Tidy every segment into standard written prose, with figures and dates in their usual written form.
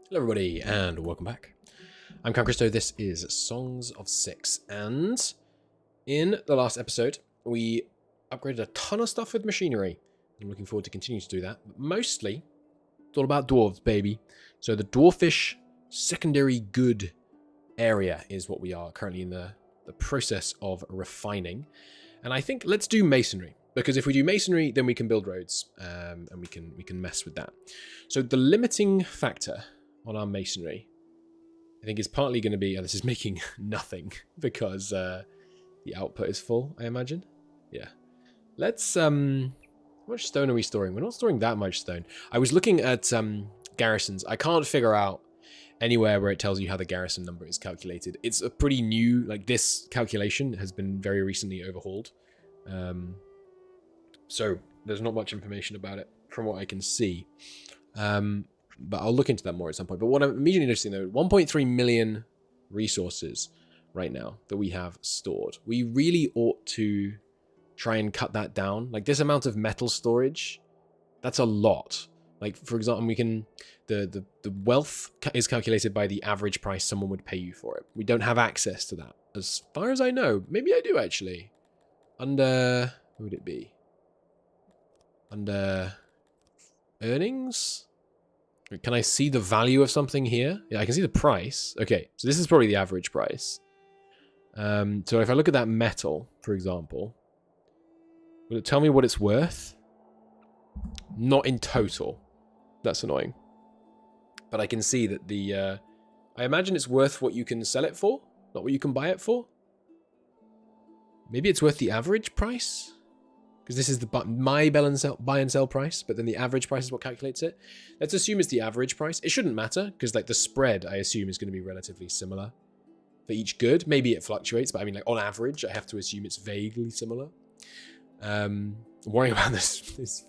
Hello everybody and welcome back. I'm Christo, this is Songs of Six, and in the last episode we upgraded a ton of stuff with machinery. I'm looking forward to continuing to do that. But mostly, it's all about dwarves, baby. So the dwarfish secondary good area is what we are currently in the process of refining. And I think let's do masonry, because if we do masonry, then we can build roads, and we can mess with that. So the limiting factor on our masonry, I think, is partly going to be, this is making nothing because the output is full, I imagine. Yeah. Let's, how much stone are we storing? We're not storing that much stone. I was looking at garrisons. I can't figure out anywhere where it tells you how the garrison number is calculated. It's a pretty new, this calculation has been very recently overhauled. So there's not much information about it from what I can see. But I'll look into that more at some point. But what I'm immediately noticing, though, 1.3 million resources right now that we have stored. We really ought to try and cut that down. Like, this amount of metal storage, that's a lot. Like, for example, we can... The wealth is calculated by the average price someone would pay you for it. We don't have access to that, as far as I know. Maybe I do, actually. Under... What would it be? Under... Earnings? Can I see the value of something here? Yeah, I can see the price. Okay, so this is probably the average price. So if I look at that metal, for example, will it tell me what it's worth? Not in total. That's annoying. But I can see that the... I imagine it's worth what you can sell it for, not what you can buy it for. Maybe it's worth the average price? Because this is my buy and sell price, but then the average price is what calculates it. Let's assume it's the average price. It shouldn't matter, because the spread, I assume, is going to be relatively similar for each good. Maybe it fluctuates, but I mean, on average, I have to assume it's vaguely similar. Worrying about this is...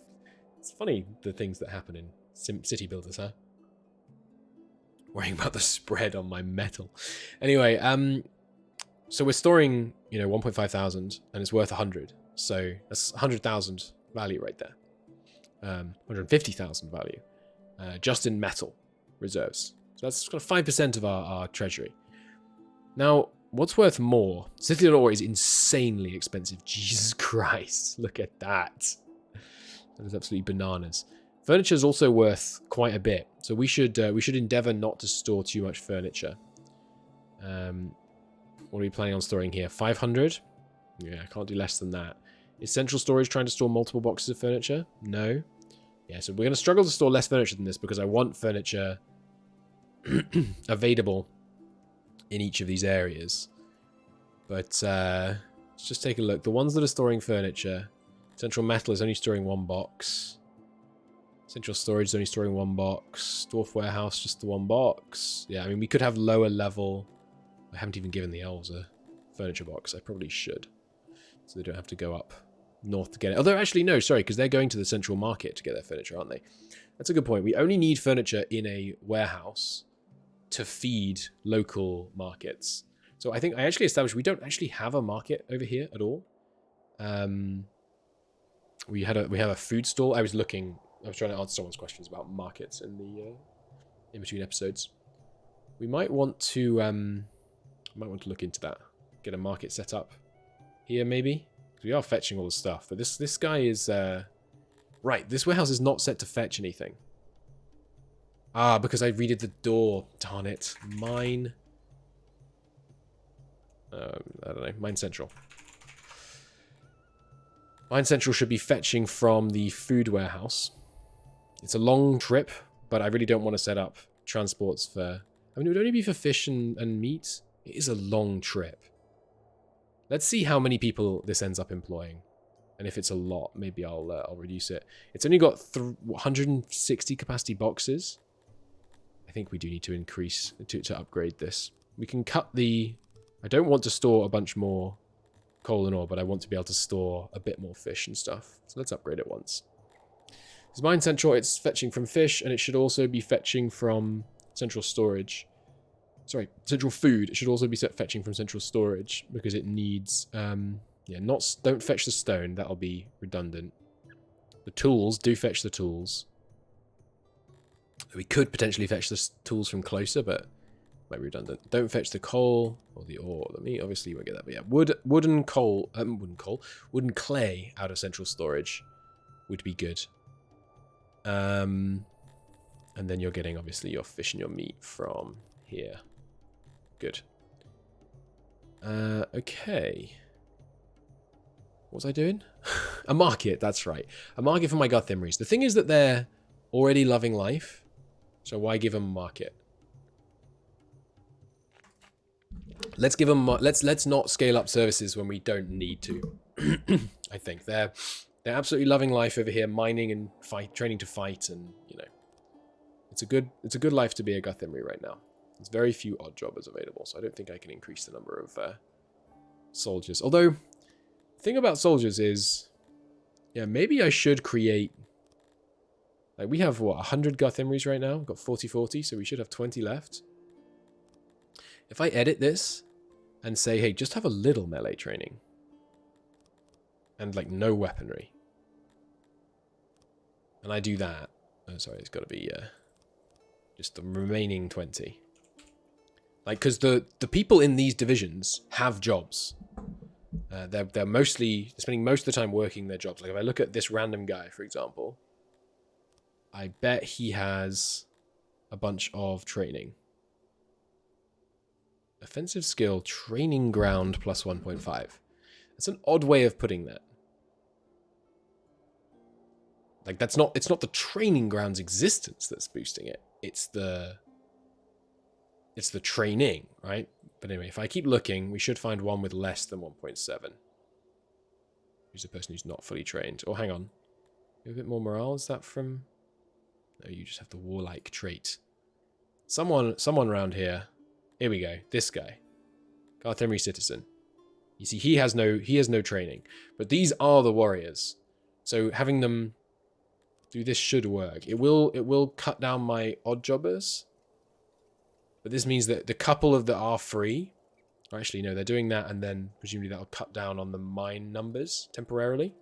It's funny, the things that happen in city builders, huh? Worrying about the spread on my metal. Anyway, so we're storing, 1.5 thousand, and it's worth 100. So that's 100,000 value right there. 150,000 value. Just in metal reserves. So that's kind of 5% of our treasury. Now, what's worth more? City ore is insanely expensive. Jesus Christ. Look at that. That is absolutely bananas. Furniture is also worth quite a bit. So we should endeavor not to store too much furniture. What are we planning on storing here? 500? Yeah, I can't do less than that. Is central storage trying to store multiple boxes of furniture? No. Yeah, so we're going to struggle to store less furniture than this because I want furniture available in each of these areas. But let's just take a look. The ones that are storing furniture, central metal is only storing one box. Central storage is only storing one box. Dwarf warehouse, just the one box. Yeah, I mean, we could have lower level. I haven't even given the elves a furniture box. I probably should, so they don't have to go up north to get it. Although, actually, no, sorry, because they're going to the central market to get their furniture, aren't they? That's a good point. We only need furniture in a warehouse to feed local markets. So I think I actually established we don't actually have a market over here at all. We have a food stall. I was trying to answer someone's questions about markets in the in between episodes. We might want to look into that. Get a market set up here, maybe. Because we are fetching all the stuff. But this guy is... Right, this warehouse is not set to fetch anything. Ah, because I redid the door. Darn it. Mine... I don't know. Mine Central. Mine Central should be fetching from the food warehouse. It's a long trip, but I really don't want to set up transports for... I mean, it would only be for fish and meat. It is a long trip. Let's see how many people this ends up employing. And if it's a lot, maybe I'll reduce it. It's only got 160 capacity boxes. I think we do need to increase, to upgrade this. We can cut the... I don't want to store a bunch more coal and ore, but I want to be able to store a bit more fish and stuff. So let's upgrade it once. It's Mine Central, it's fetching from fish, and it should also be fetching from central storage. Sorry, central food. It should also be fetching from central storage because it needs... yeah, don't fetch the stone. That'll be redundant. The tools, do fetch the tools. We could potentially fetch the tools from closer, but might be redundant. Don't fetch the coal or the ore or the meat. Obviously, you won't get that. But yeah, wooden clay out of central storage would be good. And then you're getting obviously your fish and your meat from here. Good. Okay. What was I doing? A market, that's right. A market for my Garthimries. The thing is that they're already loving life, so why give them a market? Let's give them. Let's not scale up services when we don't need to. I think they're absolutely loving life over here, mining and training to fight, and you know, it's a good life to be a Garthimri right now. There's very few odd jobbers available, so I don't think I can increase the number of soldiers. Although, the thing about soldiers is, yeah, maybe I should create. Like we have what 100 Garthimris right now. We've got 40, so we should have 20 left. If I edit this and say, hey, just have a little melee training and like no weaponry, and I do that, oh sorry, it's got to be just the remaining 20. Like, because the people in these divisions have jobs. They're spending most of the time working their jobs. Like if I look at this random guy, for example, I bet he has a bunch of training. Offensive skill, training ground plus 1.5. That's an odd way of putting that. Like it's not the training ground's existence that's boosting it. It's the training, right? But anyway, if I keep looking, we should find one with less than 1.7. Who's the person who's not fully trained? Oh, hang on. You have a bit more morale? Is that from... No, you just have the warlike trait. Someone around here. Here we go. This guy. Garthimri citizen. You see, he has no training. But these are the warriors. So having them do this should work. It will cut down my odd jobbers. But this means that the couple that are free, or actually no, they're doing that, and then presumably that'll cut down on the mine numbers temporarily.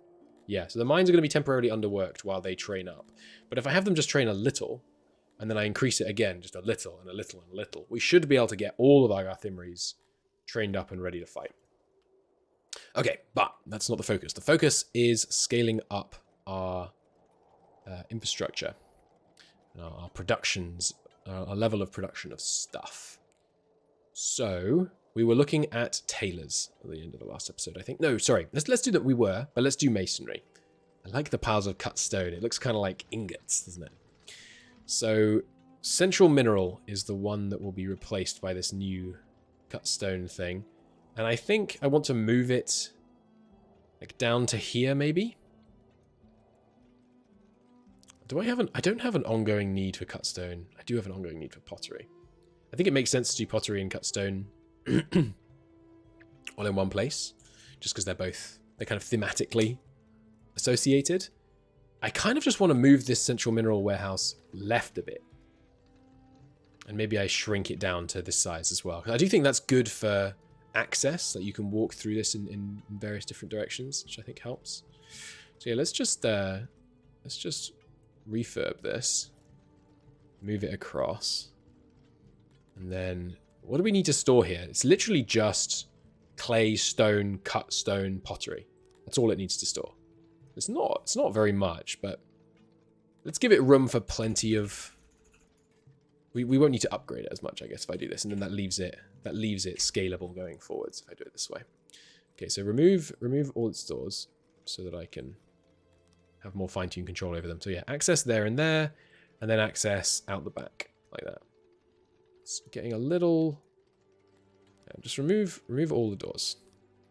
Yeah, so the mines are going to be temporarily underworked while they train up. But if I have them just train a little, and then I increase it again, just a little and a little and a little, we should be able to get all of our Garthimris trained up and ready to fight. Okay, but that's not the focus. The focus is scaling up our infrastructure, and our productions, our level of production of stuff. So we were looking at tailors at the end of the last episode, I think. No, sorry. Let's do that. We were, but let's do masonry. I like the piles of cut stone. It looks kind of like ingots, doesn't it? So central mineral is the one that will be replaced by this new cut stone thing, and I think I want to move it like down to here, maybe. I don't have an ongoing need for cut stone. I do have an ongoing need for pottery. I think it makes sense to do pottery and cut stone all in one place, just because they're kind of thematically associated. I kind of just want to move this central mineral warehouse left a bit. And maybe I shrink it down to this size as well. I do think that's good for access, that you can walk through this in various different directions, which I think helps. So yeah, let's just refurb this, move it across, and then what do we need to store here? It's literally just clay, stone, cut stone, pottery. That's all it needs to store. It's not very much, but let's give it room for plenty of... We won't need to upgrade it as much, I guess, if I do this, and then that leaves it scalable going forwards if I do it this way. Okay, so remove all its stores so that I can have more fine-tuned control over them. So yeah, access there, and then access out the back like that. It's getting a little... Yeah, just remove all the doors.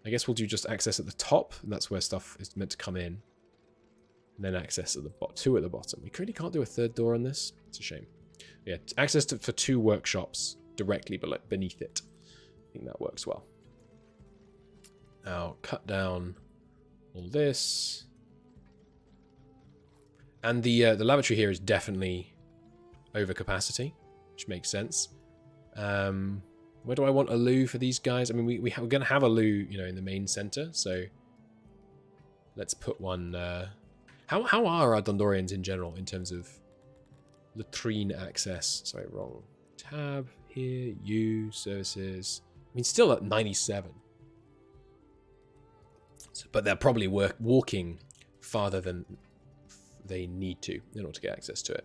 I guess we'll do just access at the top, and that's where stuff is meant to come in. And then access at the two at the bottom. We really can't do a third door on this. It's a shame. Yeah, access for 2 workshops directly beneath it. I think that works well. Now cut down all this. And the lavatory here is definitely over capacity, which makes sense. Where do I want a loo for these guys? I mean, we're going to have a loo, in the main center. So let's put one. How are our Dundorians in general in terms of latrine access. Sorry, wrong tab here. You services. I mean, still at 97. So, but they're probably walking farther than they need to in order to get access to it.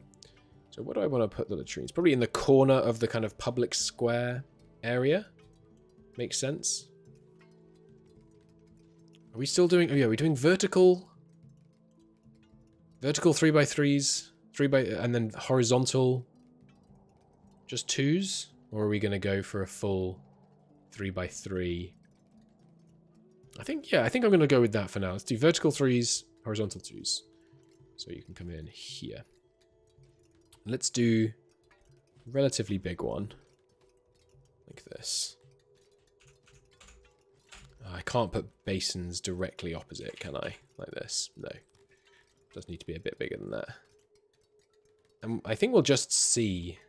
So where do I want to put the latrines? Probably in the corner of the kind of public square area. Makes sense. Are we still doing... Oh yeah, we're doing vertical... Vertical 3x3s. And then horizontal... Just 2s? Or are we going to go for a full 3x3? I think I'm going to go with that for now. Let's do vertical 3s, horizontal 2s. So you can come in here. Let's do a relatively big one. Like this. I can't put basins directly opposite, can I? Like this. No. It does need to be a bit bigger than that. And I think we'll just see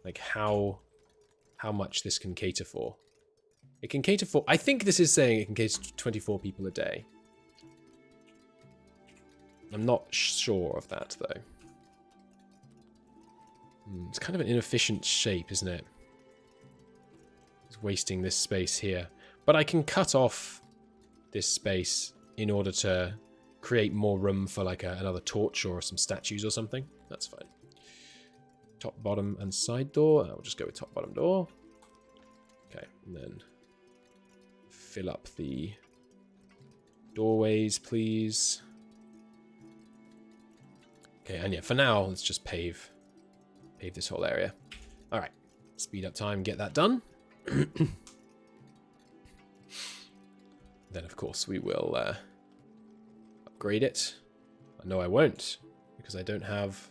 like how much this can cater for. It can cater for... I think this is saying it can cater to 24 people a day. I'm not sure of that, though. It's kind of an inefficient shape, isn't it? It's wasting this space here. But I can cut off this space in order to create more room for like another torch or some statues or something. That's fine. Top, bottom, and side door. I'll just go with top, bottom door. Okay, and then fill up the doorways, please. Okay, and yeah, for now, let's just pave this whole area. All right, speed up time, get that done. Then, of course, we will upgrade it. No, I won't, because I don't have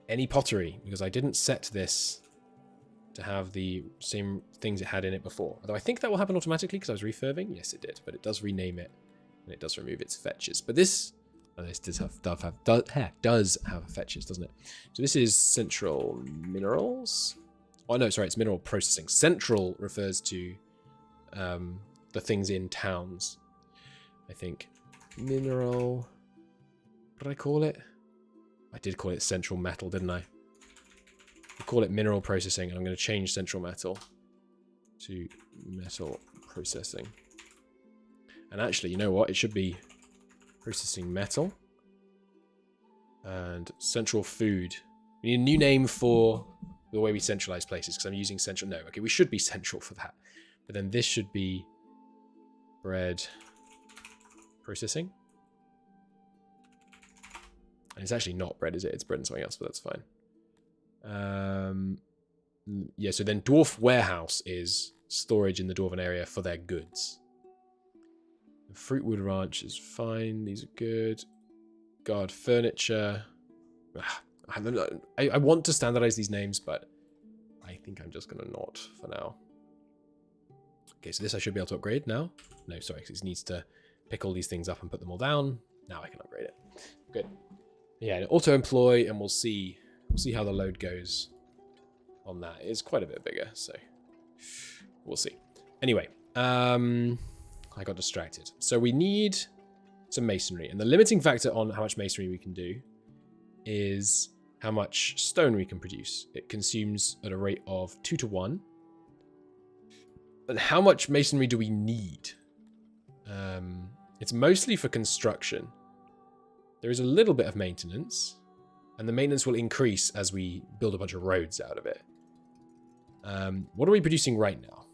any pottery, because I didn't set this to have the same things it had in it before. Although I think that will happen automatically because I was refurbing. Yes, it did, but it does rename it, and it does remove its fetches. But this... Oh, this does have fetches, doesn't it? So this is central minerals. Oh no, sorry, it's mineral processing. Central refers to the things in towns, I think. Mineral. What did I call it? I did call it central metal, didn't I? I call it mineral processing, and I'm going to change central metal to metal processing. And actually, you know what? It should be processing metal and central food. We need a new name for the way we centralize places, because I'm using central. No, okay, we should be central for that. But then this should be bread processing. And it's actually not bread, is it? It's bread and something else, but that's fine. Yeah, so then dwarf warehouse is storage in the dwarven area for their goods. Fruitwood Ranch is fine. These are good. Guard furniture. I want to standardize these names, but I think I'm just going to not for now. Okay, so this I should be able to upgrade now. No, sorry, because it needs to pick all these things up and put them all down. Now I can upgrade it. Good. Yeah, auto-employ, and we'll see how the load goes on that. It is quite a bit bigger, so we'll see. Anyway, I got distracted. So we need some masonry. And the limiting factor on how much masonry we can do is how much stone we can produce. It consumes at a rate of 2 to 1. But how much masonry do we need? It's mostly for construction. There is a little bit of maintenance. And the maintenance will increase as we build a bunch of roads out of it. What are we producing right now?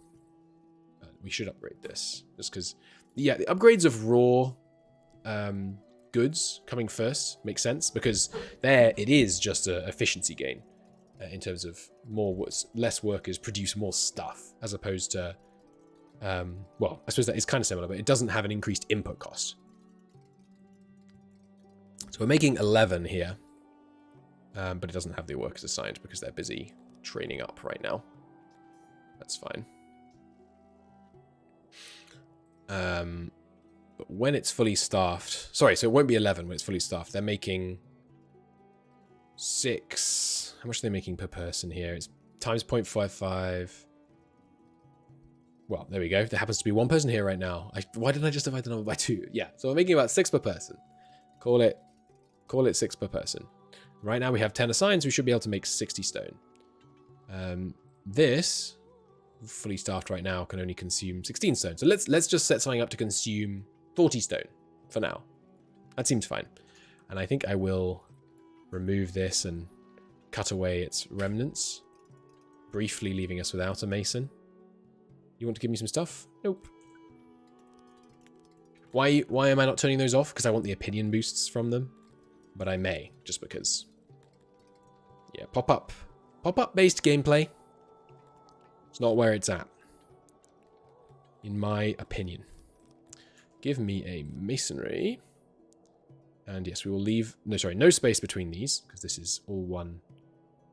We should upgrade this, just because, yeah, the upgrades of raw goods coming first makes sense, because there it is just an efficiency gain in terms of less workers produce more stuff, as opposed to, well, I suppose that is kind of similar, but it doesn't have an increased input cost. So we're making 11 here, but it doesn't have the workers assigned because they're busy training up right now. That's fine. But when it's fully staffed... Sorry, so it won't be 11 when it's fully staffed. They're making 6... How much are they making per person here? It's times 0.55. Well, there we go. There happens to be one person here right now. Why didn't I just divide the number by 2? Yeah, so we're making about 6 per person. Call it 6 per person. Right now we have 10 assigned, so we should be able to make 60 stone. This, fully staffed right now, can only consume 16 stone. So let's just set something up to consume 40 stone for now. That seems fine. And I think I will remove this and cut away its remnants, briefly leaving us without a mason. You want to give me some stuff? Nope. Why am I not turning those off? Because I want the opinion boosts from them. But I may, just because. Yeah, pop-up. Pop-up based gameplay. It's not where it's at. In my opinion. Give me a masonry. And yes, we will leave... No, sorry, no space between these, because this is all one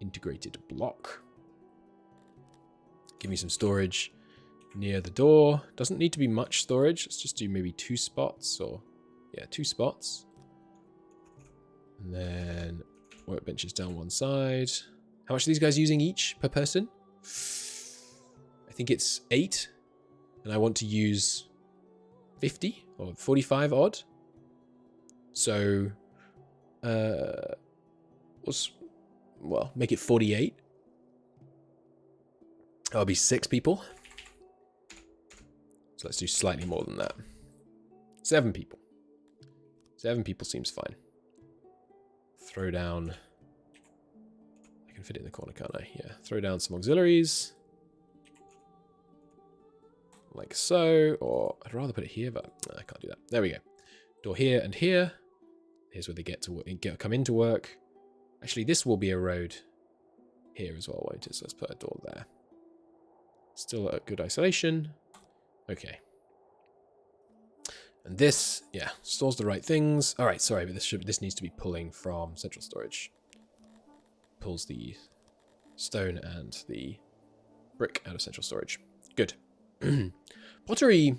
integrated block. Give me some storage near the door. Doesn't need to be much storage. Let's just do maybe 2 spots, or... Yeah, 2 spots. And then workbenches down one side. How much are these guys using each per person? I think it's 8. And I want to use 50 or 45 odd. So, well, make it 48. That'll be 6 people. So let's do slightly more than that. 7 people. 7 people seems fine. Throw down... I can fit it in the corner, can't I? Yeah. Throw down some auxiliaries. Like so. Or I'd rather put it here, but I can't do that. There we go. Door here and here. Here's where they get to come into work. Actually, this will be a road here as well, won't it? So let's put a door there. Still at good isolation. Okay. And this, yeah, stores the right things. All right, sorry, but this needs to be pulling from central storage. Pulls the stone and the brick out of central storage. Good. Pottery.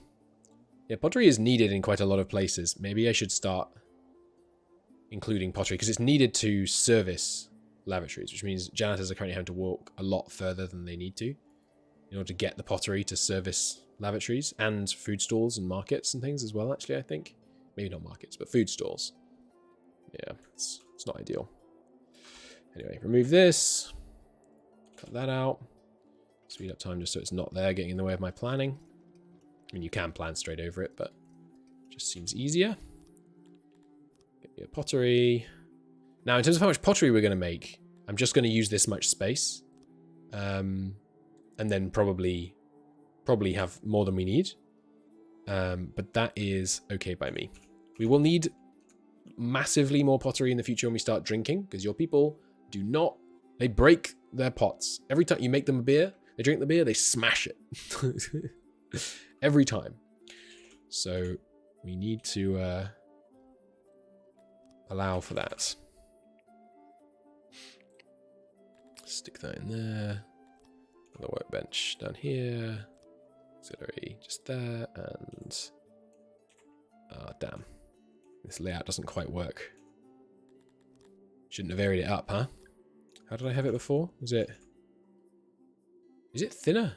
Yeah, pottery is needed in quite a lot of places. Maybe I should start including pottery because it's needed to service lavatories, which means janitors are currently having to walk a lot further than they need to in order to get the pottery to service lavatories and food stalls and markets and things as well, actually, I think. Maybe not markets, but food stalls. Yeah, it's not ideal. Anyway, remove this. Cut that out. Speed up time just so it's not there getting in the way of my planning. I mean, you can plan straight over it, but it just seems easier. Get me a pottery. Now, in terms of how much pottery we're going to make, I'm just going to use this much space. And then probably have more than we need. But that is okay by me. We will need massively more pottery in the future when we start drinking, because your people do not... They break their pots. Every time you make them a beer, they drink the beer, they smash it. Every time. So we need to allow for that. Stick that in there. The workbench down here. Auxiliary just there. And... damn. This layout doesn't quite work. Shouldn't have aeried it up, huh? How did I have it before? Is it thinner?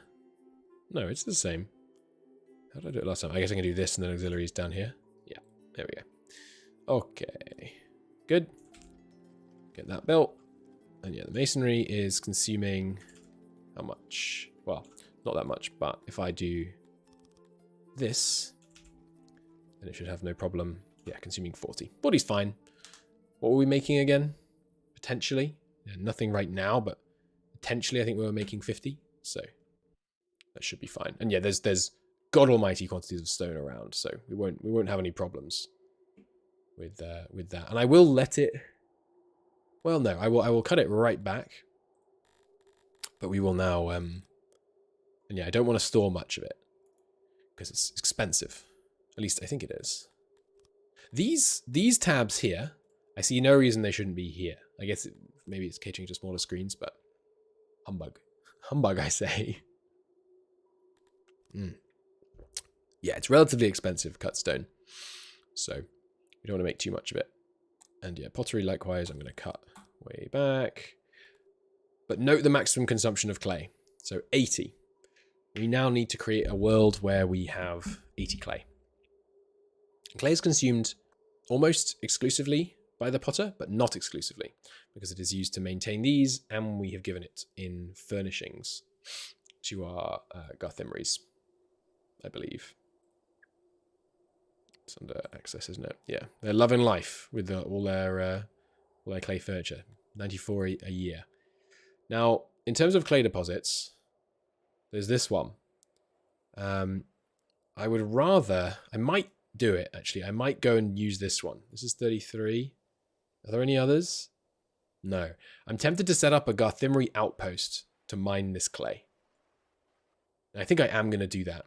No, it's the same. How did I do it last time? I guess I can do this and then auxiliaries down here. Yeah, there we go. Okay. Good. Get that built. And yeah, the masonry is consuming... How much? Well, not that much, but if I do this, then it should have no problem. Yeah, consuming 40. 40's fine. What were we making again? Potentially. Yeah, nothing right now, but potentially I think we were making 50. So that should be fine. And yeah, there's god almighty quantities of stone around, so we won't have any problems with that. And I will let it... Well, no, I will cut it right back. But we will now... And yeah, I don't want to store much of it because it's expensive. At least I think it is. These tabs here, I see no reason they shouldn't be here. I guess maybe it's catering to smaller screens, but humbug. Humbug, I say. Yeah, it's relatively expensive cut stone. So we don't want to make too much of it. And yeah, pottery likewise, I'm going to cut way back. But note the maximum consumption of clay. So 80. We now need to create a world where we have 80 clay. Clay is consumed almost exclusively by the potter, but not exclusively, because it is used to maintain these, and we have given it in furnishings to our Garthimries, I believe. It's under access, isn't it? Yeah, they're loving life with all their clay furniture. 94 a year. Now, in terms of clay deposits, there's this one. I might do it, actually. I might go and use this one. This is 33. Are there any others? No. I'm tempted to set up a Garthimri outpost to mine this clay. And I think I am going to do that.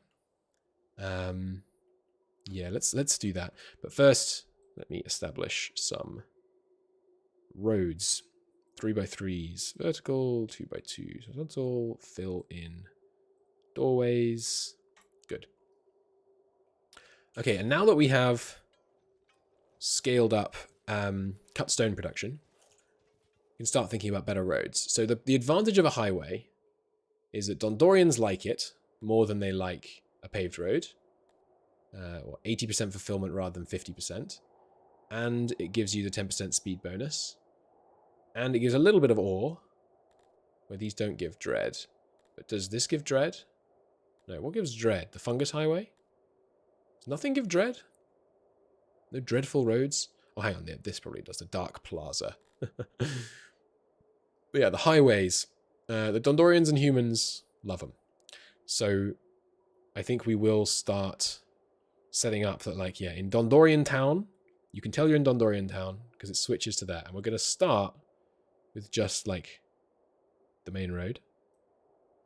Yeah, let's do that. But first, let me establish some roads. 3x3s, vertical, 2x2s, horizontal, fill in doorways. Good. Okay, and now that we have scaled up cut stone production, you can start thinking about better roads. So the advantage of a highway is that Dundorians like it more than they like a paved road. 80% fulfillment rather than 50%. And it gives you the 10% speed bonus. And it gives a little bit of ore, where these don't give dread. But does this give dread? No, what gives dread? The fungus highway? Does nothing give dread? No dreadful roads? Oh, hang on, this probably does. The dark plaza. But yeah, the highways. The Dundorians and humans love them. So I think we will start setting up that, like, yeah, in Dundorian Town, you can tell you're in Dundorian Town because it switches to that. And we're going to start with just, like, the main road.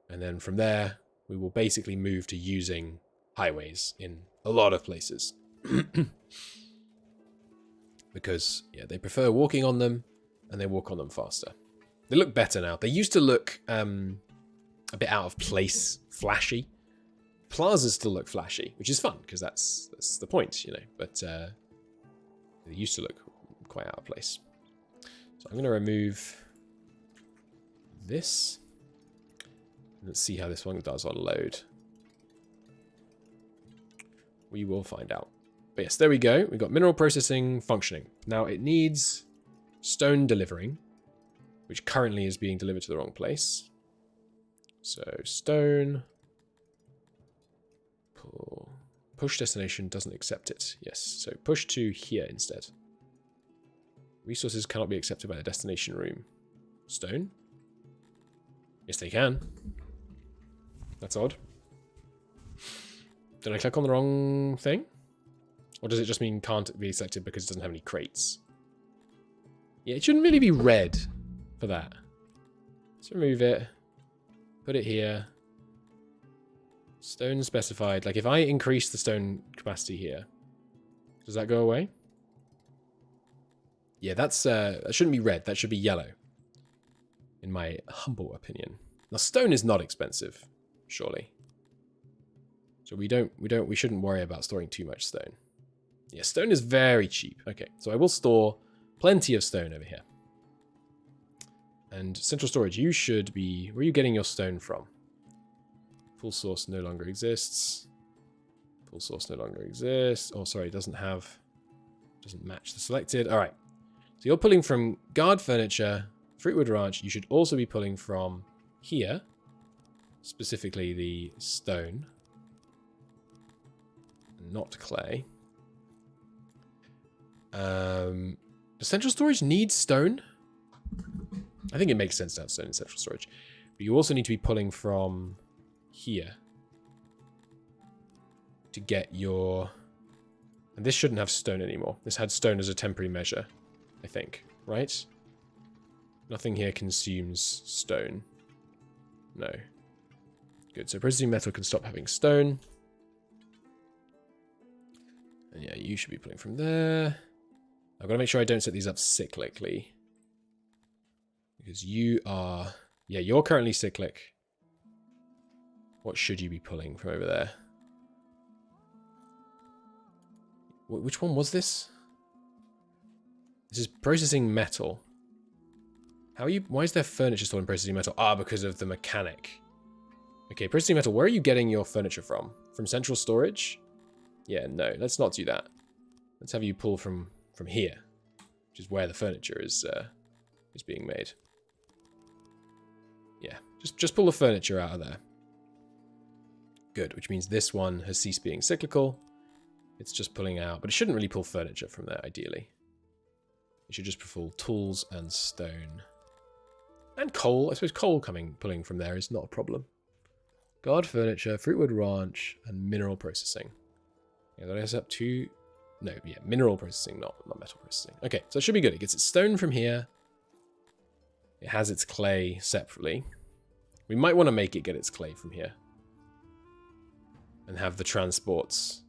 And then from there, we will basically move to using highways in a lot of places. Because, yeah, they prefer walking on them, and they walk on them faster. They look better now. They used to look a bit out of place, flashy. Plazas still look flashy, which is fun, because that's the point, you know. But they used to look quite out of place. So I'm going to remove this. Let's see how this one does on load. We will find out. But yes, there we go. We've got mineral processing functioning. Now it needs stone delivering, which currently is being delivered to the wrong place. So stone. Push destination doesn't accept it. Yes, so push to here instead. Resources cannot be accepted by the destination room. Stone? Yes, they can. That's odd. Did I click on the wrong thing? Or does it just mean can't be selected because it doesn't have any crates? Yeah, it shouldn't really be red for that. Let's remove it. Put it here. Stone specified. Like, if I increase the stone capacity here, does that go away? Yeah, that shouldn't be red. That should be yellow, in my humble opinion. Now, stone is not expensive, surely. So we shouldn't worry about storing too much stone. Yeah, stone is very cheap. Okay, so I will store plenty of stone over here. And central storage, you should be... Where are you getting your stone from? Full source no longer exists. Full source no longer exists. Oh, sorry, it doesn't match the selected. All right. So you're pulling from guard furniture, Fruitwood Ranch. You should also be pulling from here, specifically the stone, not clay. Does central storage need stone? I think it makes sense to have stone in central storage. But you also need to be pulling from here to get your... And this shouldn't have stone anymore. This had stone as a temporary measure, I think, right? Nothing here consumes stone. No. Good, so processing metal can stop having stone. And yeah, you should be pulling from there. I've got to make sure I don't set these up cyclically. Because you are... Yeah, you're currently cyclic. What should you be pulling from over there? Which one was this? This is processing metal. How are you... Why is there furniture stored in processing metal? Ah, because of the mechanic. Okay, processing metal. Where are you getting your furniture from? From central storage? Yeah, no. Let's not do that. Let's have you pull from here. which is where the furniture is being made. Yeah, just pull the furniture out of there. Good, which means this one has ceased being cyclical. It's just pulling out, but it shouldn't really pull furniture from there, ideally. It should just pull tools and stone. And coal. I suppose coal pulling from there is not a problem. Guard furniture, fruitwood ranch, and mineral processing. Yeah, that is up to... No, yeah, mineral processing, not metal processing. Okay, so it should be good. It gets its stone from here. It has its clay separately. We might want to make it get its clay from here. And have the transports...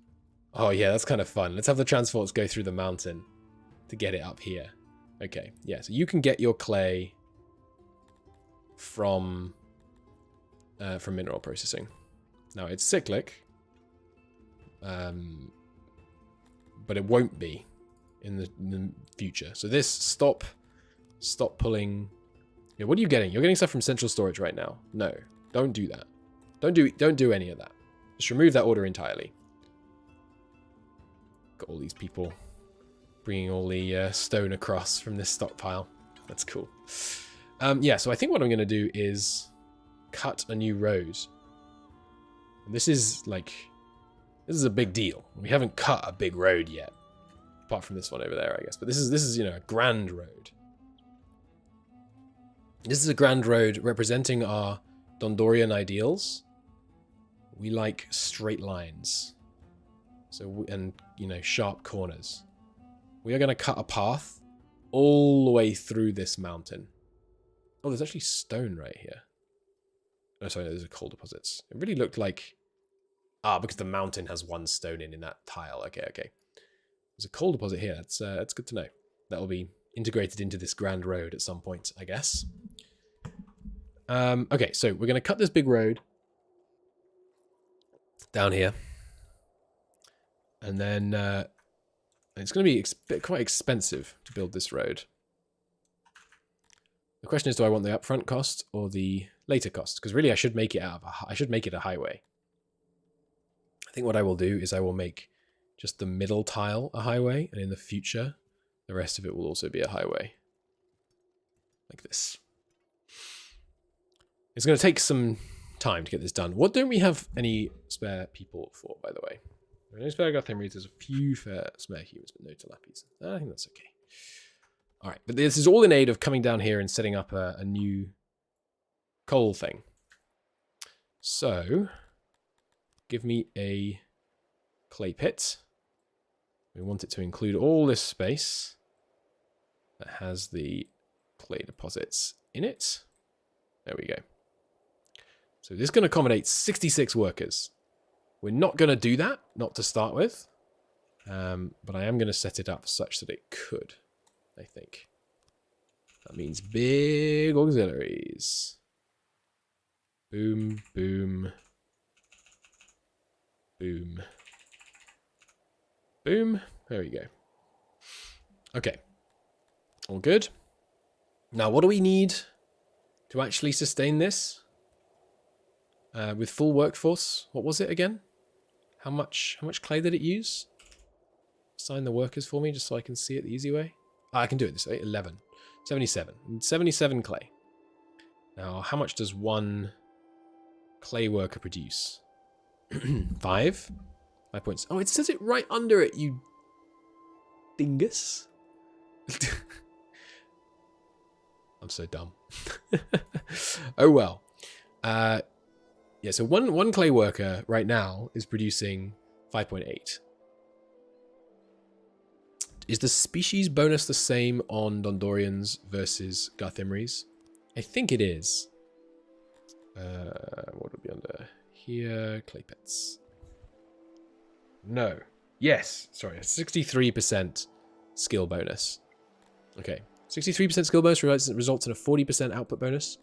Oh yeah, that's kind of fun. Let's have the transports go through the mountain to get it up here. Okay, yeah, so you can get your clay from mineral processing. Now, it's cyclic. But it won't be in the future. So this, stop pulling... Yeah, what are you getting? You're getting stuff from central storage right now. No, don't do that. Don't do any of that. Just remove that order entirely. Got all these people bringing all the stone across from this stockpile. That's cool. Yeah, so I think what I'm going to do is cut a new road. And this is a big deal. We haven't cut a big road yet, apart from this one over there, I guess. But this is you know, a grand road. This is a grand road representing our Dundorian ideals. We like straight lines. And, you know, sharp corners. We are going to cut a path all the way through this mountain. Oh, there's actually stone right here. Oh, sorry, no, those are coal deposits. It really looked like... Ah, because the mountain has one stone in that tile. Okay. There's a coal deposit here. That's good to know. That will be integrated into this grand road at some point, I guess. Okay, so we're going to cut this big road down here. And then it's going to be quite expensive to build this road. The question is, do I want the upfront cost or the later cost? Because really, I should make it a highway. I think what I will do is I will make just the middle tile a highway, and in the future, the rest of it will also be a highway. Like this. It's going to take some time to get this done. What don't we have any spare people for, by the way? No spare Gathemries, there's a few spare humans, but no Talapis. I think that's okay. Alright, but this is all in aid of coming down here and setting up a new coal thing. So, give me a clay pit. We want it to include all this space that has the clay deposits in it. There we go. So this can accommodate 66 workers. We're not going to do that, not to start with. But I am going to set it up such that it could, I think. That means big auxiliaries. Boom, boom. Boom. Boom. There we go. Okay. All good. Now, what do we need to actually sustain this? With full workforce, what was it again? How much clay did it use? Assign the workers for me just so I can see it the easy way. I can do it this way. 11. 77. 77 clay. Now, how much does one clay worker produce? 5? 5 points. Oh, it says it right under it, you dingus. I'm so dumb. Oh well. Yeah, so one clay worker right now is producing 5.8. Is the species bonus the same on Dundorians versus Gathemries? I think it is. What would be under here? Clay pits. No. Yes. Sorry, a 63% skill bonus. Okay. 63% skill bonus results in a 40% output bonus.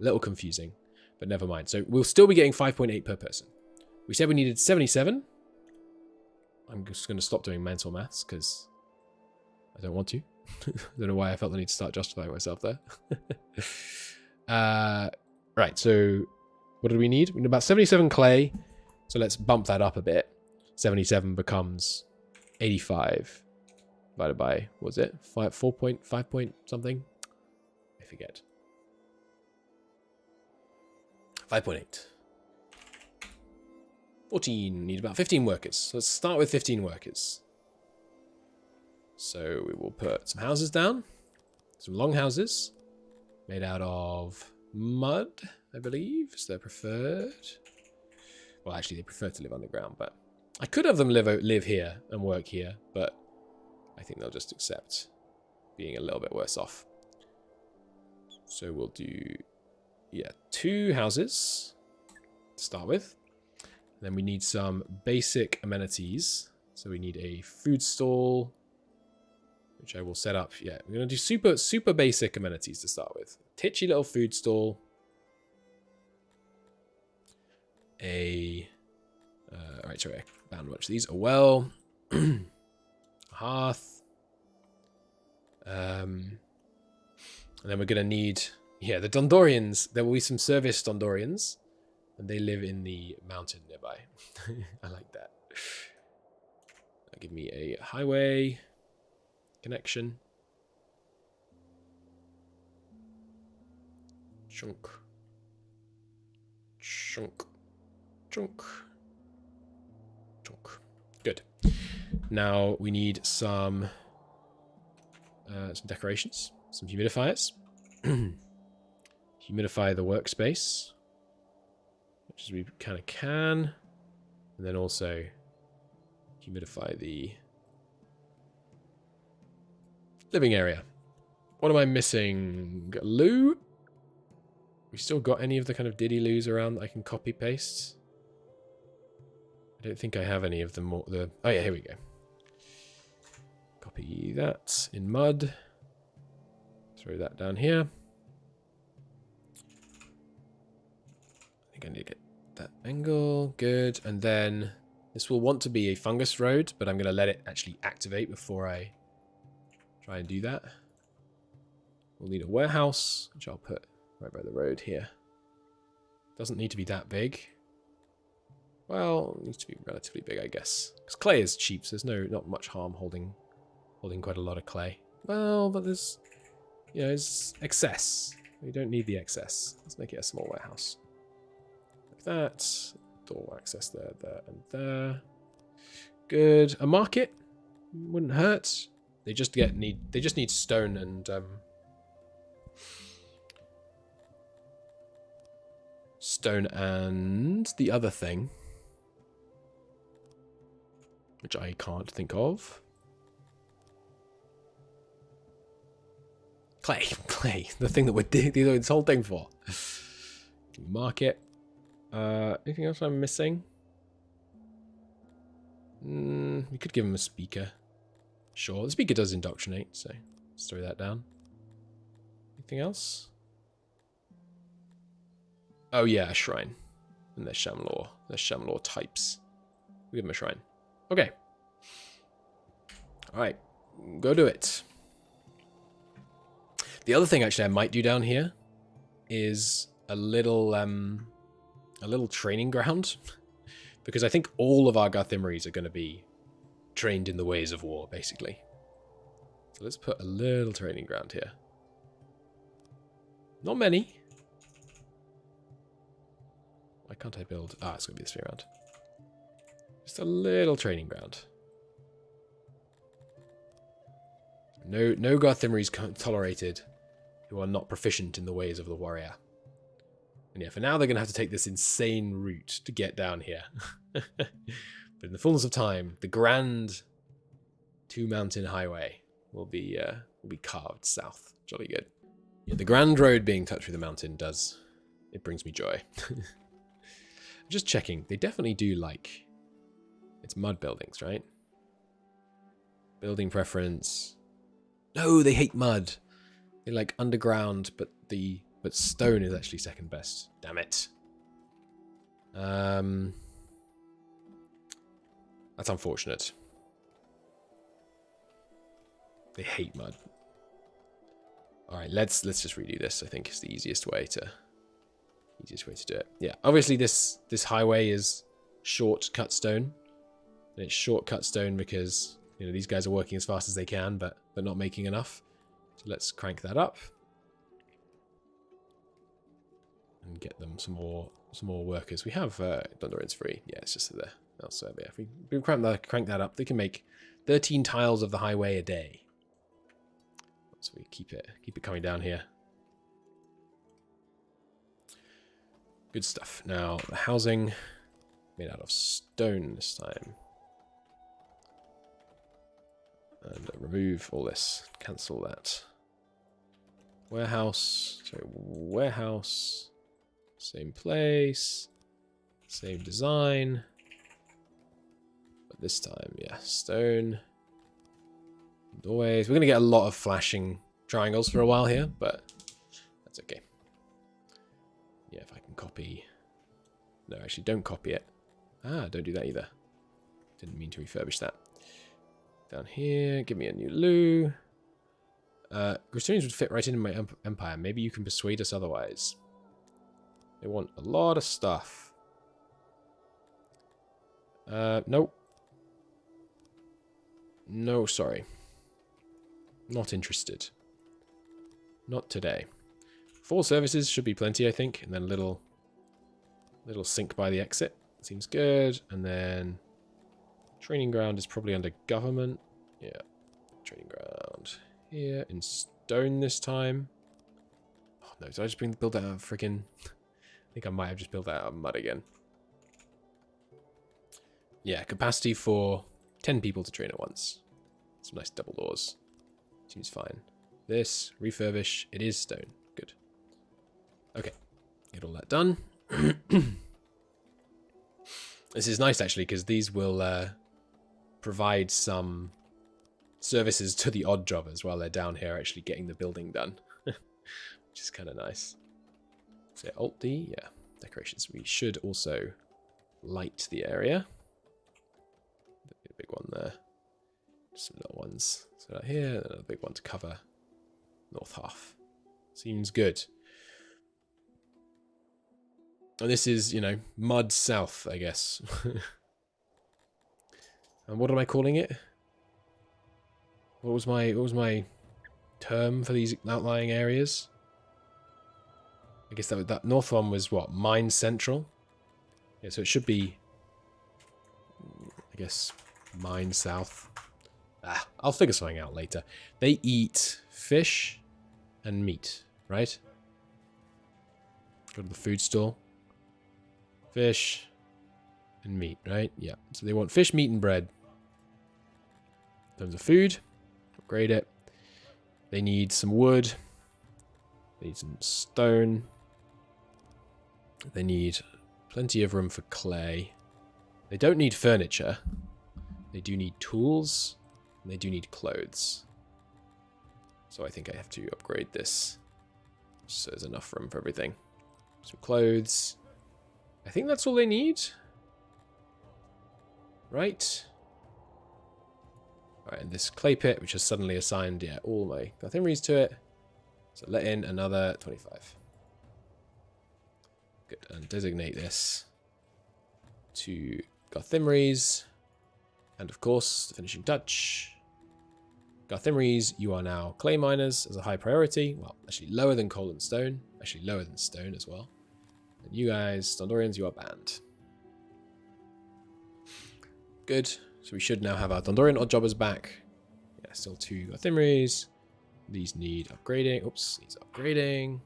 A little confusing, but never mind. So we'll still be getting 5.8 per person. We said we needed 77. I'm just going to stop doing mental maths because I don't want to. I don't know why I felt the need to start justifying myself there. Right, so what do we need? We need about 77 clay. So let's bump that up a bit. 77 becomes 85. divided by, what was it? 4.5 point something? I forget. 5.8. 14. Need about 15 workers. Let's start with 15 workers. So we will put some houses down. Some long houses. Made out of mud, I believe. Is their preferred. Well, actually, they prefer to live underground, but I could have them live here and work here, but I think they'll just accept being a little bit worse off. So we'll do, yeah, 2 houses to start with. Then we need some basic amenities. So we need a food stall, which I will set up. Yeah, we're going to do super basic amenities to start with. Titchy little food stall. Alright, sorry, I found much of these. A well. A hearth. And then we're going to need, yeah, the Dundorians. There will be some service Dundorians. And they live in the mountain nearby. I like that. That'll give me a highway connection. Chunk. Chunk. Chunk. Chunk. Good. Now we need some decorations, some humidifiers. Humidify the workspace, which as we kind of can, and then also humidify the living area. What am I missing? Got loo? We still got any of the kind of diddy loos around that I can copy paste? I don't think I have any of them. Oh yeah, here we go. Copy that in mud. Throw that down here. I think I need to get that angle. Good. And then this will want to be a fungus road, but I'm going to let it actually activate before I try and do that. We'll need a warehouse, which I'll put right by the road here. Doesn't need to be that big. Well, it needs to be relatively big, I guess. Because clay is cheap, so there's not much harm holding quite a lot of clay. Well, but there's, you know, it's excess. We don't need the excess. Let's make it a small warehouse. Like that. Door access there, there, and there. Good. A market wouldn't hurt. They just need stone and stone and the other thing, which I can't think of. Clay, the thing that we're doing this whole thing for. Market. Anything else I'm missing? We could give him a speaker. Sure, the speaker does indoctrinate, so let's throw that down. Anything else? Oh yeah, a shrine. And there's Shamlor. There's Shamlor types. We'll give him a shrine. Okay. Alright. Go do it. The other thing actually I might do down here is a little training ground. Because I think all of our Garthimmeries are going to be trained in the ways of war, basically. So let's put a little training ground here. Not many. Why can't I build? Ah, it's going to be this way around. Just a little training ground. No Garthimmeries tolerated who are not proficient in the ways of the warrior. And yeah, for now they're going to have to take this insane route to get down here. But in the fullness of time, the grand two-mountain highway will be carved south. Jolly good. Yeah, the grand road being touched with the mountain it brings me joy. I'm just checking. They definitely do like, it's mud buildings, right? Building preference. No, they hate mud. They like underground, but stone is actually second best. Damn it. That's unfortunate. They hate mud. All right, let's just redo this. I think it's the easiest way to do it. Yeah, obviously this highway is short cut stone. And it's short cut stone because You know, these guys are working as fast as they can, but they're not making enough. So let's crank that up. And get them some more workers. We have Dundorians free. Yeah, it's just there elsewhere. But yeah, if we crank that up, they can make 13 tiles of the highway a day. So we keep it coming down here. Good stuff. Now the housing made out of stone this time. And remove all this. Cancel that. Warehouse. Sorry, warehouse. Same place. Same design. But this time, yeah, stone. Doorways. We're going to get a lot of flashing triangles for a while here, but that's okay. Yeah, if I can copy... No, actually, don't copy it. Ah, don't do that either. Didn't mean to refurbish that. Down here, give me a new loo. Gristonians would fit right into my empire. Maybe you can persuade us otherwise. They want a lot of stuff. Nope. No, sorry. Not interested. Not today. 4 services should be plenty, I think. And then a little sink by the exit. Seems good. And then training ground is probably under government. Yeah. Training ground here in stone this time. Oh no, did I just build that out of freaking... I think I might have just built that out of mud again. Yeah, capacity for 10 people to train at once. Some nice double doors. Seems fine. This, refurbish, it is stone. Good. Okay, get all that done. This is nice actually, because these will provide some services to the odd jobbers while they're down here actually getting the building done. Which is kind of nice. So Alt D, yeah, decorations. We should also light the area. A big one there. Some little ones. So out here, another big one to cover north half. Seems good. And this is, you know, mud south, I guess. And what am I calling it? What was my term for these outlying areas? I guess that north one was what? Mine Central? Yeah, so it should be, I guess, Mine South. Ah, I'll figure something out later. They eat fish and meat, right? Go to the food store. Fish and meat, right? Yeah. So they want fish, meat, and bread. In terms of food, upgrade it. They need some wood. They need some stone. They need plenty of room for clay. They don't need furniture. They do need tools. And they do need clothes. So I think I have to upgrade this. So there's enough room for everything. Some clothes. I think that's all they need. Right? Alright, and this clay pit, which has suddenly assigned, yeah, all my Garthimries to it. So let in another 25. Good, and designate this to Garthimries. And of course, the finishing touch. Garthimries, you are now clay miners as a high priority. Well, actually lower than coal and stone. Actually lower than stone as well. And you guys, Dundorians, you are banned. Good. So we should now have our Dundorian odd jobbers back. Yeah, still 2 Garthimries. These need upgrading. Oops, needs upgrading.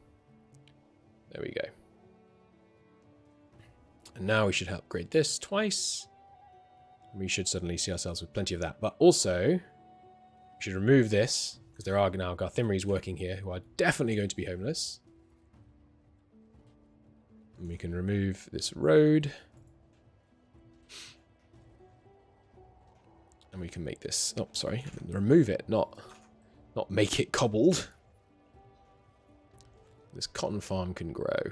There we go. And now we should upgrade this twice. We should suddenly see ourselves with plenty of that. But also, we should remove this, because there are now Garthimries working here who are definitely going to be homeless. And we can remove this road. And we can make this... Oh, sorry. Remove it, not make it cobbled. This cotton farm can grow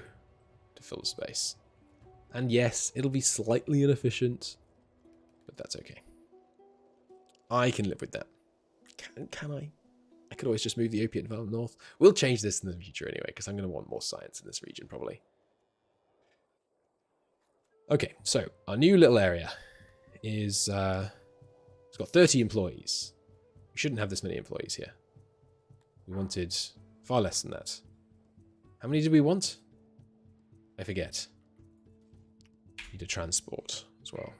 to fill the space. And yes, it'll be slightly inefficient. But that's okay. I can live with that. Can I? I could always just move the opiate development north. We'll change this in the future anyway, because I'm going to want more science in this region, probably. Okay, so our new little area is... it's It's got 30 employees. We shouldn't have this many employees here. We wanted far less than that. How many did we want? I forget. Need a transport as well.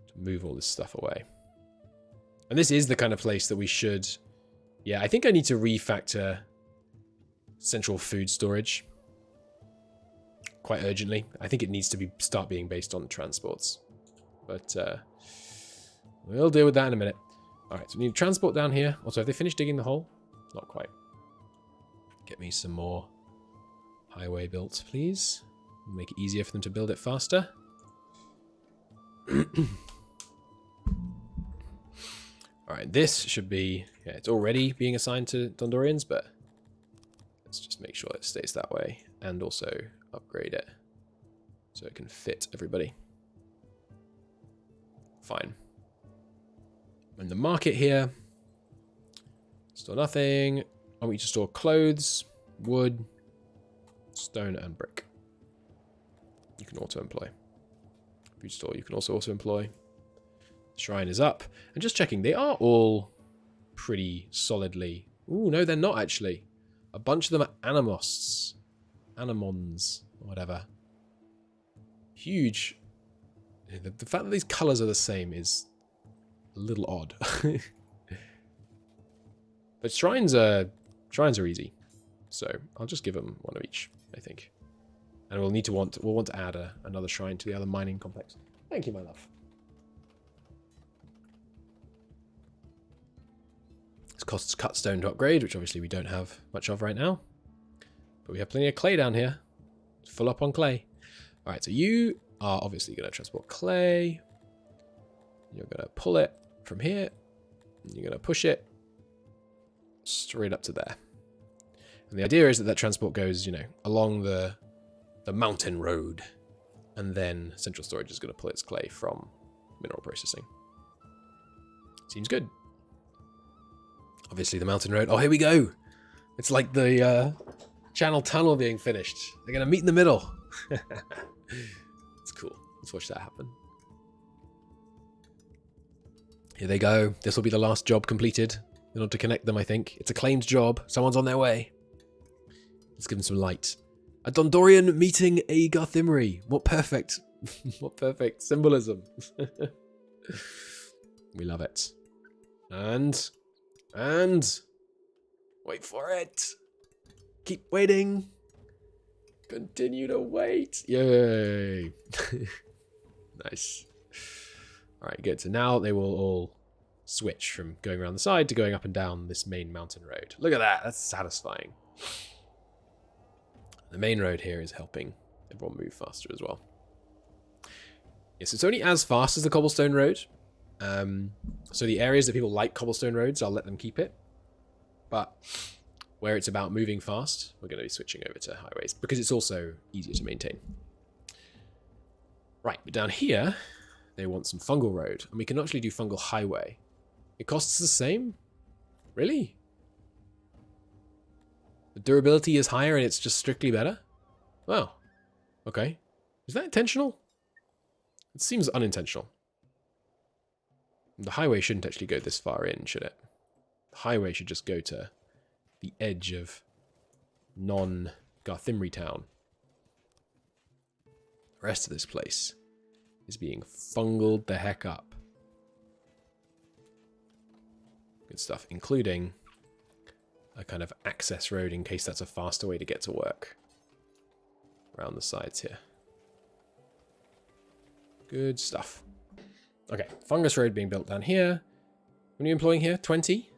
To move all this stuff away. And this is the kind of place that we should... Yeah, I think I need to refactor central food storage quite urgently. I think it needs to start being based on transports. But we'll deal with that in a minute. Alright, so we need transport down here. Also, have they finished digging the hole? Not quite. Get me some more highway built, please. Make it easier for them to build it faster. Alright, this should be... Yeah, it's already being assigned to Dundorians, but let's just make sure it stays that way. And also upgrade it so it can fit everybody. Fine. And the market here. Store nothing. I want you to store clothes, wood, stone, and brick. You can auto-employ. Food store, you can also auto-employ. Shrine is up. And just checking, they are all pretty solidly... Ooh, no, they're not actually. A bunch of them are animosts. Animons, or whatever. Huge. The fact that these colours are the same is a little odd. But shrines are easy. So I'll just give them one of each, I think. And we'll want to add another shrine to the other mining complex. Thank you, my love. This costs cut stone to upgrade, which obviously we don't have much of right now. But we have plenty of clay down here. Full up on clay. Alright, so you are obviously going to transport clay. You're going to pull it from here. And you're going to push it straight up to there. And the idea is that transport goes, you know, along the mountain road. And then central storage is going to pull its clay from mineral processing. Seems good. Obviously the mountain road. Oh, here we go. It's like the channel tunnel being finished. They're going to meet in the middle. It's cool. Let's watch that happen. Here they go. This will be the last job completed in order to connect them, I think. It's a claimed job. Someone's on their way. Let's give them some light. A Dundorian meeting a Garthimri. What perfect, what perfect symbolism. We love it. And wait for it. Keep waiting. Continue to wait. Yay. Nice. All right, good. So now they will all switch from going around the side to going up and down this main mountain road. Look at that. That's satisfying. The main road here is helping everyone move faster as well. Yes, it's only as fast as the cobblestone road. So the areas that people like cobblestone roads, I'll let them keep it. But where it's about moving fast, we're going to be switching over to highways because it's also easier to maintain. Right, but down here, they want some fungal road, and we can actually do fungal highway. It costs the same? Really? The durability is higher and it's just strictly better? Wow. Okay. Is that intentional? It seems unintentional. The highway shouldn't actually go this far in, should it? The highway should just go to the edge of non-Garthimri town. The rest of this place is being fungled the heck up. Good stuff, including a kind of access road in case that's a faster way to get to work. Around the sides here. Good stuff. Okay, fungus road being built down here. How many are you employing here? 20?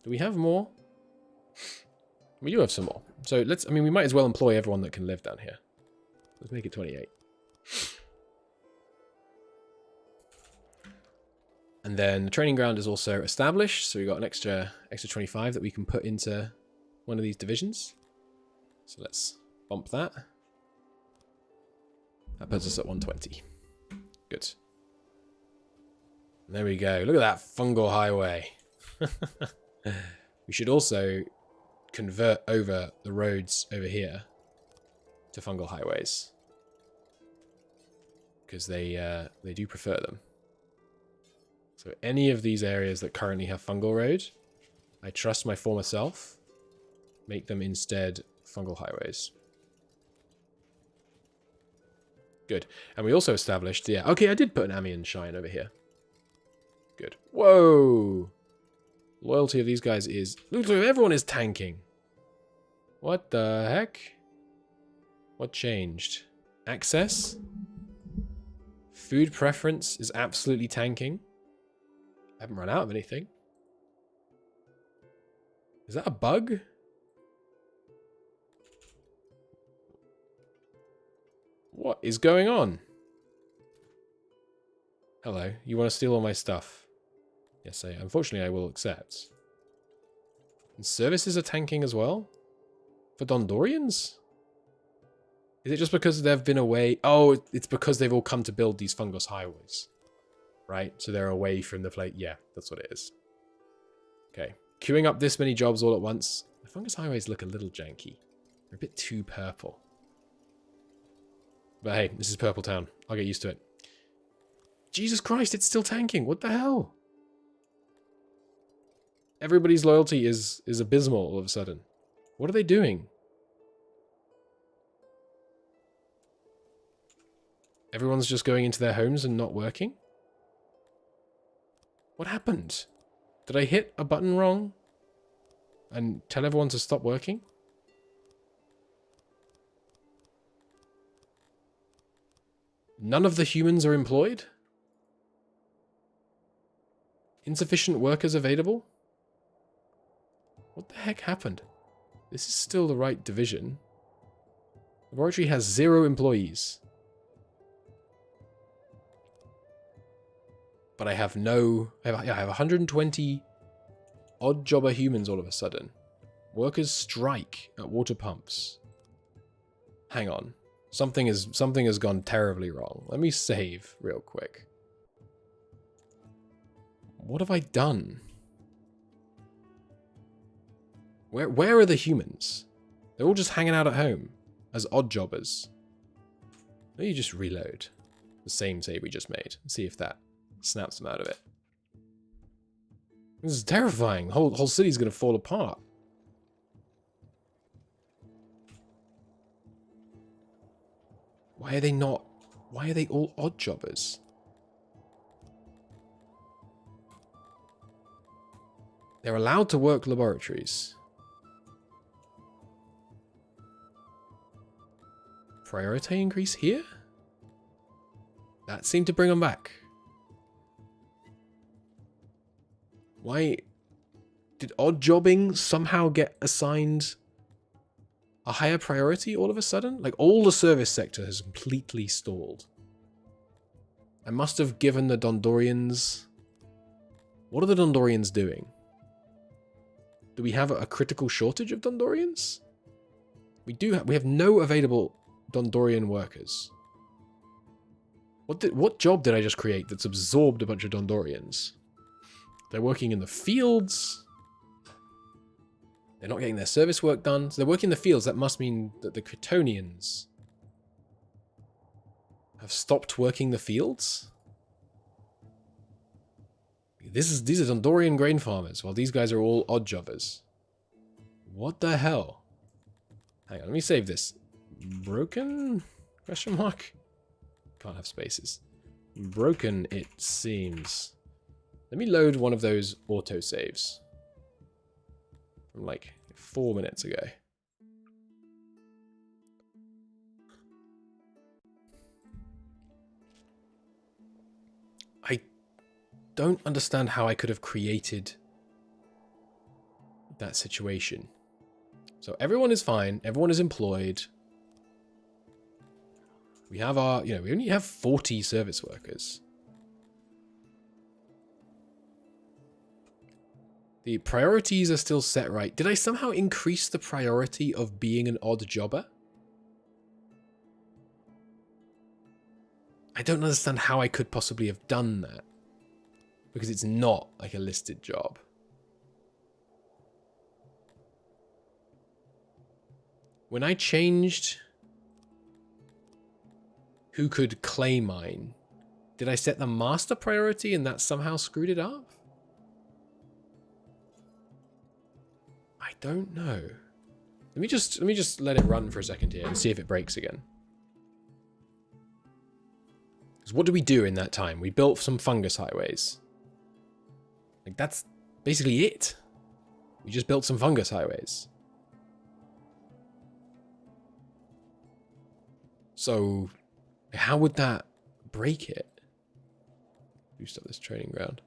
Do we have more? We do have some more. So let's, I mean, we might as well employ everyone that can live down here. Let's make it 28. And then the training ground is also established. So we've got an extra 25 that we can put into one of these divisions. So let's bump that. That puts us at 120. Good. And there we go. Look at that fungal highway. We should also convert over the roads over here to fungal highways. because they do prefer them. So any of these areas that currently have fungal road, I trust my former self. Make them instead fungal highways. Good. And we also established, yeah, okay, I did put an Amiens Shine over here. Good. Whoa! Loyalty of these guys is... Look, everyone is tanking. What the heck? What changed? Access? Food preference is absolutely tanking. I haven't run out of anything. Is that a bug? What is going on? Hello, you want to steal all my stuff? Yes, unfortunately I will accept. And services are tanking as well? For Dondorians? Is it just because they've been away? Oh, it's because they've all come to build these fungus highways. Right? So they're away from the plate. Yeah, that's what it is. Okay. Queuing up this many jobs all at once. The fungus highways look a little janky. They're a bit too purple. But hey, this is Purple Town. I'll get used to it. Jesus Christ, it's still tanking. What the hell? Everybody's loyalty is abysmal all of a sudden. What are they doing? Everyone's just going into their homes and not working? What happened? Did I hit a button wrong? And tell everyone to stop working? None of the humans are employed? Insufficient workers available? What the heck happened? This is still the right division. Laboratory has 0 employees. But I have no... I have 120 odd jobber humans all of a sudden. Workers strike at water pumps. Hang on. Something has gone terribly wrong. Let me save real quick. What have I done? Where are the humans? They're all just hanging out at home as odd jobbers. Let me just reload the same save we just made and see if that snaps them out of it. This is terrifying. The whole city's going to fall apart. Why are they not? Why are they all odd jobbers? They're allowed to work laboratories. Priority increase here? That seemed to bring them back. Why did odd jobbing somehow get assigned a higher priority all of a sudden? Like, all the service sector has completely stalled. I must have given the Dondorians... What are the Dondorians doing? Do we have a critical shortage of Dondorians? We have no available Dondorian workers. What job did I just create that's absorbed a bunch of Dondorians? They're working in the fields. They're not getting their service work done. So they're working in the fields. That must mean that the Cretonians have stopped working the fields. These are Dondorian grain farmers, while these guys are all odd jobbers. What the hell? Hang on, let me save this. Broken? Question mark? Can't have spaces. Broken, it seems. Let me load one of those autosaves. From like 4 minutes ago. I don't understand how I could have created that situation. So everyone is fine. Everyone is employed. We have our, we only have 40 service workers. The priorities are still set right. Did I somehow increase the priority of being an odd jobber? I don't understand how I could possibly have done that. Because it's not like a listed job. When I changed Who could clay mine? Did I set the master priority and that somehow screwed it up? I don't know. Let me just let it run for a second here and see if it breaks again. Because what do we do in that time? We built some fungus highways. Like, that's basically it. We just built some fungus highways. So, how would that break it? Boost up this training ground.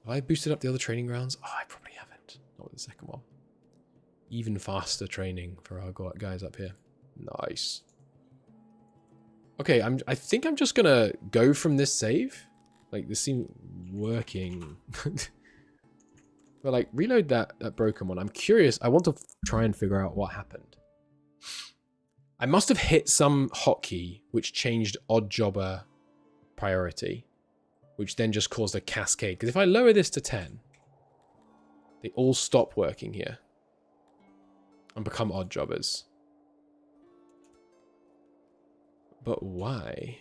Have I boosted up the other training grounds? Oh, I probably haven't. Not with the second one. Even faster training for our guys up here. Nice. Okay, I think I'm just gonna go from this save. Like, this seems working. But like, reload that broken one. I'm curious. I want to try and figure out what happened. I must have hit some hotkey which changed odd jobber priority, which then just caused a cascade. Because if I lower this to 10, they all stop working here and become odd jobbers. But why?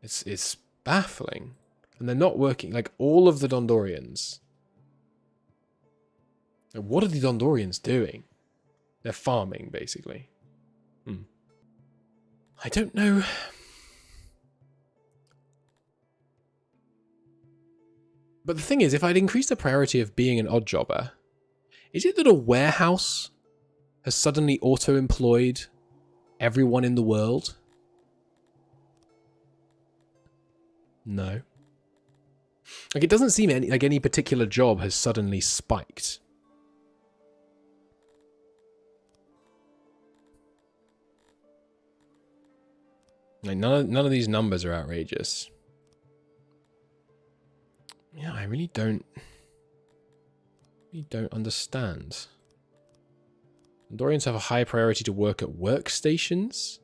It's baffling. And they're not working. Like, all of the Dundorians. Like, what are the Dundorians doing? They're farming, basically. I don't know. But the thing is, if I'd increased the priority of being an odd jobber, is it that a warehouse has suddenly auto-employed everyone in the world? No. Like, it doesn't seem like any particular job has suddenly spiked. Like, none of these numbers are outrageous. Yeah, I really don't understand. Dorians have a high priority to work at workstations,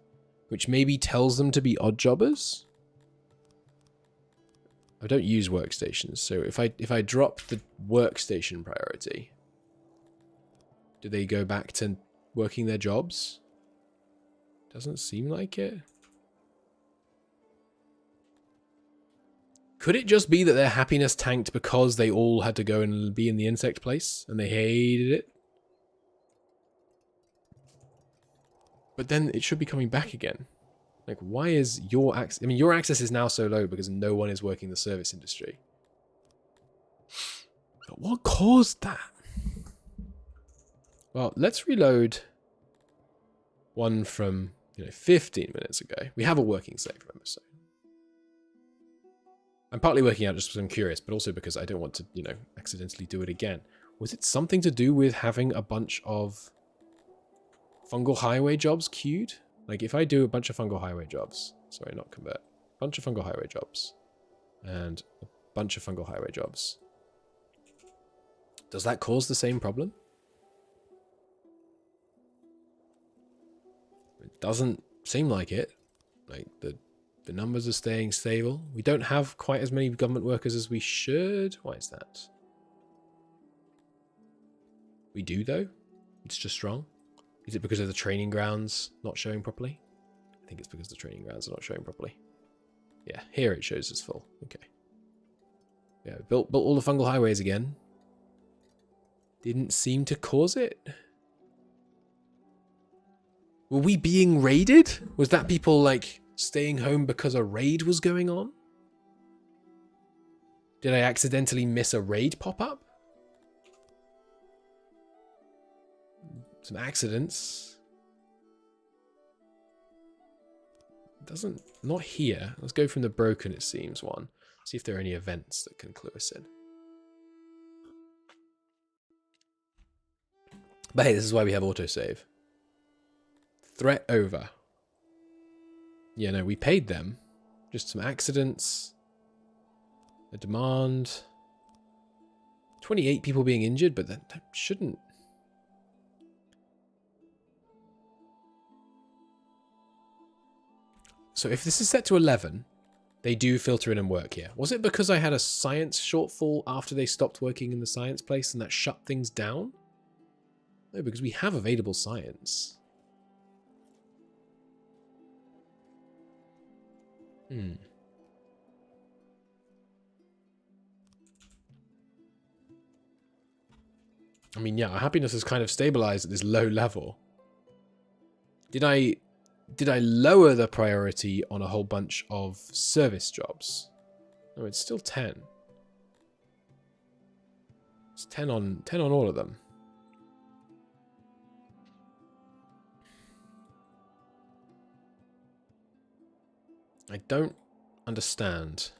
which maybe tells them to be odd jobbers. I don't use workstations, so if I drop the workstation priority, do they go back to working their jobs? Doesn't seem like it. Could it just be that their happiness tanked because they all had to go and be in the insect place and they hated it? But then it should be coming back again. Like, why is your access... I mean, your access is now so low because no one is working the service industry. But what caused that? Well, let's reload one from, 15 minutes ago. We have a working save, remember, so... I'm partly working out just because I'm curious, but also because I don't want to, accidentally do it again. Was it something to do with having a bunch of fungal highway jobs queued? Like, if I do a bunch of fungal highway jobs, sorry, not convert, bunch of fungal highway jobs, and a bunch of fungal highway jobs, does that cause the same problem? It doesn't seem like it. Like, the numbers are staying stable. We don't have quite as many government workers as we should. Why is that? We do, though. It's just wrong. Is it because of the training grounds not showing properly? I think it's because the training grounds are not showing properly. Yeah, here it shows as full. Okay. Yeah, built all the fungal highways again. Didn't seem to cause it. Were we being raided? Was that people, like, staying home because a raid was going on? Did I accidentally miss a raid pop-up? Some accidents. Doesn't... Not here. Let's go from the broken, it seems, one. See if there are any events that can clue us in. But hey, this is why we have autosave. Threat over. Yeah, no, we paid them. Just some accidents. A demand. 28 people being injured, but that shouldn't... So if this is set to 11, they do filter in and work here. Was it because I had a science shortfall after they stopped working in the science place and that shut things down? No, because we have available science. Hmm. I mean, yeah, our happiness is kind of stabilized at this low level. Did I lower the priority on a whole bunch of service jobs? No, it's still 10. It's 10 on all of them. I don't understand.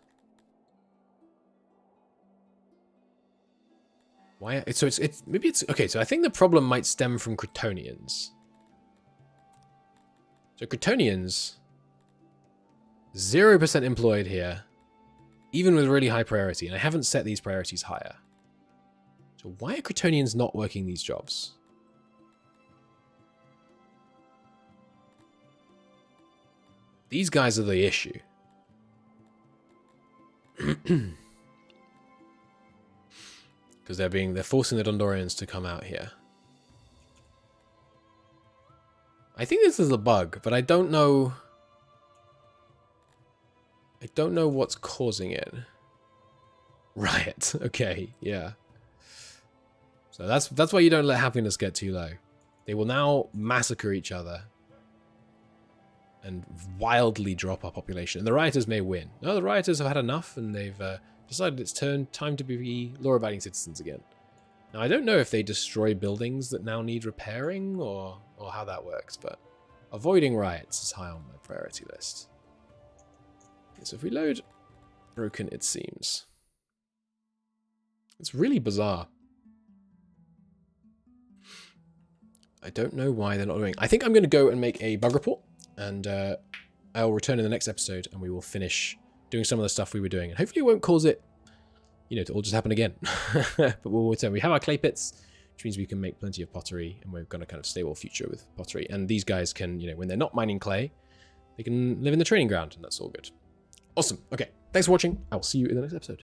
Why? So maybe it's okay. So I think the problem might stem from Cretonians. So Cretonians, 0% employed here, even with really high priority, and I haven't set these priorities higher. So why are Cretonians not working these jobs? These guys are the issue. Because they're forcing the Dundorians to come out here. I think this is a bug, but I don't know. I don't know what's causing it. Riot. Okay, yeah. So that's why you don't let happiness get too low. They will now massacre each other and wildly drop our population. And the rioters may win. No, the rioters have had enough, and they've decided it's time to be law-abiding citizens again. Now, I don't know if they destroy buildings that now need repairing or how that works, but avoiding riots is high on my priority list. Okay, so if we load broken, it seems. It's really bizarre. I don't know why they're not doing. I think I'm going to go and make a bug report, and I'll return in the next episode, and we will finish doing some of the stuff we were doing, and hopefully it won't cause it, to all just happen again. But we'll return. We have our clay pits, which means we can make plenty of pottery, and we've got a kind of stable future with pottery. And these guys can, when they're not mining clay, they can live in the training ground, and that's all good. Awesome. Okay, thanks for watching. I will see you in the next episode.